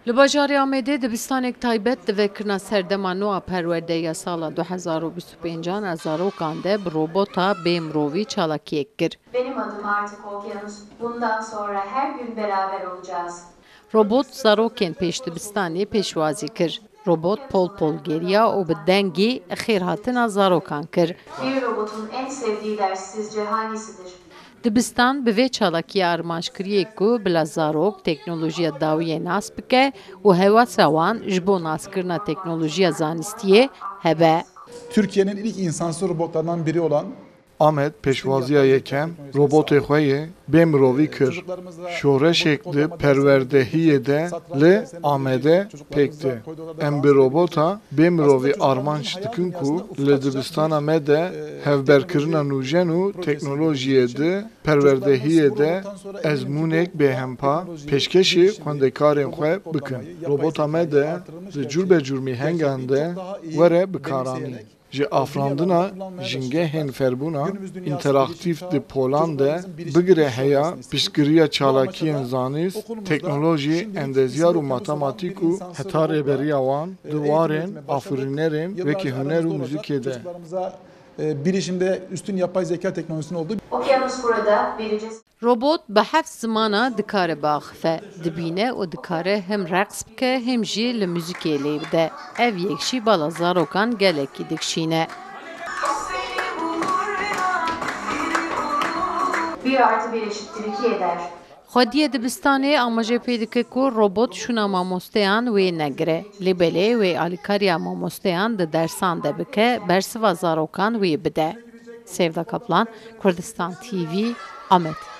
Li bajarê Amêdê dibistanek taybet divekirina serdema nû a perwerdeya sala 2025 a zarokan de bi robota bê mirovî çalakiyek kir. Benim adım artık Okyanus. Bundan sonra her gün beraber olacağız. Robot zarokên pêşdibistanê pêşwazî kir. Robot pol pol geriya û bi dengî xêrhatina zarokan kir. Bir robotun en sevdiği ders sizce hangisidir? Dibistan bi vê çalakiya armanjkiriyê ku bila zarok teknolojiya dawiyê nas bike û hewasa wan ji bo naskirina teknolojiya zanistiyê hebe. Türkiye'nin ilk insansız robotlarından biri olan Ahmet peşvaziya yekem robotê xwe yê bê mirovî kir. Şoreşek di perwerdehiyê de li Amêdê pêk de. Em bi robota bê mirovî armanc dikin ku li dibistana me de hevberkirina nûjen û teknolojiyê di perwerdehiyê de ezmûnek bêhempa pêşkêşî xwendekarên xwe bikin. Robota me de di cûrbecûr mîhengan de were bikaranî. Ji afrandina jingehên ferbûna interaktif di polan de bigire heya piştgiriya çalakiyên zanîst, teknolojî, endezyar û matematik û heta rêberiya wan di warên afirînerên wekî huner û muzîkê de. Bilişimde üstün yapay zeka teknolojisinin olduğu Okyanus burada birinci Robot bi heft zimana dikare biaxife, dibîne û dikare hem reqs bike hem jî li muzîkê lê bide. Ev yekşî bala zarokan gelekî dikşîne. 1+1 = 2 eder. Xwediyê dibistanê amaje pê dike ku robot şûna mamosteyan wê negire. Lêbelê wê alîkariya mamosteyan di dersan de bike, bersiva zarokan wê bide. Sevda Kaplan, Kurdistan TV, Amed.